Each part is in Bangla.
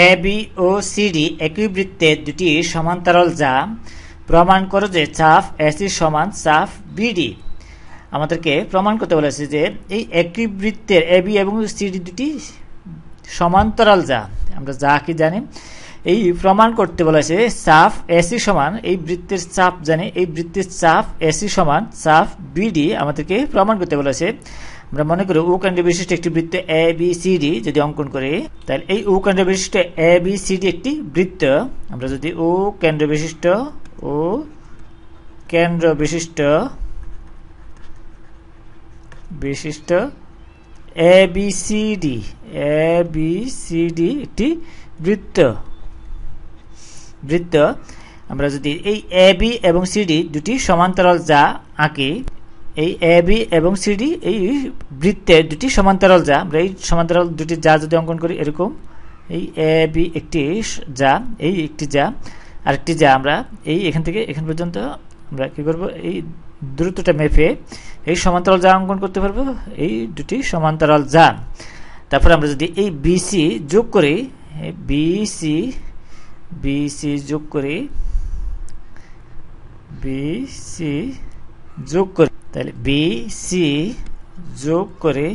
এ বি ও সিডি একই বৃত্তের দুটি সমান্তরাল, যা প্রমাণ করো যে চাপ এসি সমান চাপ বিডি। আমাদেরকে প্রমাণ করতে বলেছে যে এই একই বৃত্তের এ বি এবং সিডি দুটি সমান্তরাল, যা আমরা যা কি জানি, এই প্রমাণ করতে বলেছে চাপ এসি সমান, এই বৃত্তের চাপ জানি, এই বৃত্তের চাপ এসি সমান চাপ বিডি আমাদেরকে প্রমাণ করতে বলেছে। আমরা মনে করি ও কেন্দ্র বিশিষ্ট একটি বৃত্ত এ বি সি ডি যদি অঙ্কন করি, তাহলে এই ও কেন্দ্র বিশিষ্ট এ বি সি ডি একটি বৃত্ত। আমরা যদি ও কেন্দ্র বিশিষ্ট এ বি সি ডি একটি বৃত্ত। আমরা যদি এই এ বি এবং সিডি দুটি সমান্তরাল যা আঁকি, এই এ বি এবং সিডি এই বৃত্তের দুটি সমান্তরাল যা, আমরা এই সমান্তরাল দুটি যা যদি অঙ্কন করি এরকম, এই এ বি একটি যা, এই একটি যা, আরেকটি যা, আমরা এই এখান থেকে এখান পর্যন্ত আমরা কি করব, এই দূরত্বটা মেপে এই সমান্তরাল যা অঙ্কন করতে পারবো, এই দুটি সমান্তরাল যা। তারপরে আমরা যদি এই বিসি যোগ করি, বিসি যোগ করি, তাহলে বিসি যোগ করে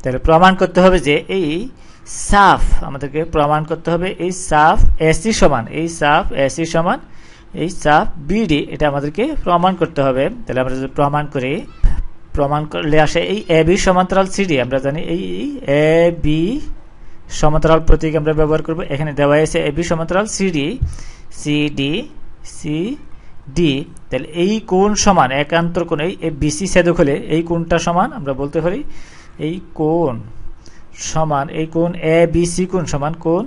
তাহলে প্রমাণ করতে হবে যে এই চাপ, আমাদেরকে প্রমাণ করতে হবে এই চাপ এসি সমান, এই চাপ বিডি, এটা আমাদেরকে প্রমাণ করতে হবে। তাহলে আমরা যদি প্রমাণ করলে আসে এই এ বি সমান্তরাল সিডি, আমরা জানি এই এ বি সমান্তরাল প্রতীক আমরা ব্যবহার করব। এখানে দেওয়া আছে এ বি সমান্তরাল সিডি, তাহলে এই কোণ সমান একান্তর কোণ, এই বিসি ছেদক হলে এই কোণটা সমান, আমরা বলতে পারি এই কোণ সমান, এই কোণ এ বি সি কোণ সমান কোণ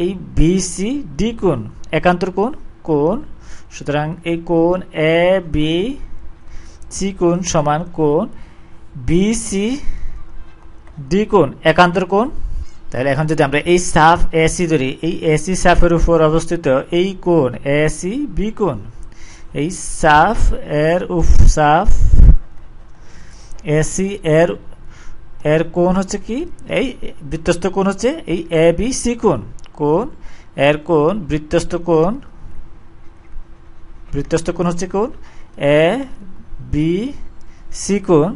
এই বিসি ডি কোণ, একান্তর কোণ। সুতরাং এই কোণ এ বি সি কোণ সমান কোণ বিসি ডি কোণ, একান্তর কোণ। তাহলে এখন যদি আমরা এই চাপ এসি ধরি, এই এসি চাপের উপর অবস্থিত এই কোণ এসি বি কোণ, এই চাপ এসি এর কোণ হচ্ছে কি, এই বৃত্তস্থ কোণ হচ্ছে এই এ বি সি কোণ, এর কোণ বৃত্তস্থ কোণ হচ্ছে কোণ এ বি সি কোণ।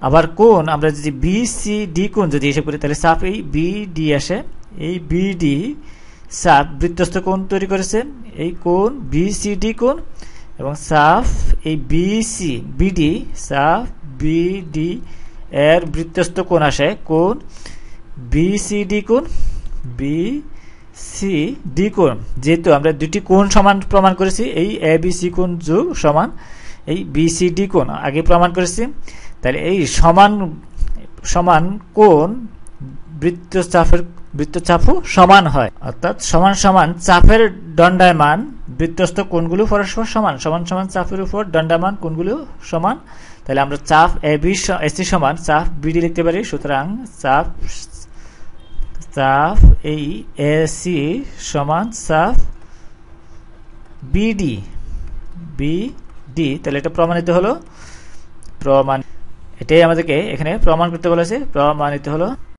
আবার কোণ আমরা যদি বি সি ডি কোণ যদি এসে করি, তাহলে চাপ এই বি ডি আসে, এই বি ডি চাপ বৃত্তস্থ কোণ তৈরি করেছে, এই কোণ বি সি ডি কোণ, এবং চাপ এই বিডি চাপ বিডি এর বৃত্তস্থ কোণ আসে কোণ বিসিডি কোণ, যেহেতু আমরা দুটি কোণ সমান প্রমাণ করেছি, এই এ বি সি কোণ যোগ সমান এই বিসিডি কোণ আগে প্রমাণ করেছি। তাহলে এই সমান কোণ বৃত্তচাপও সমান হয়, অর্থাৎ সমান চাপের দণ্ডায়মান বৃত্তস্থ কোণগুলো পরস্পর সমান, চাপের উপর দণ্ডায়মান কোণগুলো সমান। তাহলে আমরা চাপ এ বি এসি সমান চাপ বিডি লিখতে পারি। সুতরাং চাপ এই এসি সমান চাপ বিডি, তাহলে এটা প্রমাণিত হলো, এটাই আমাদেরকে এখানে প্রমাণ করতে বলেছে, প্রমাণিত হলো।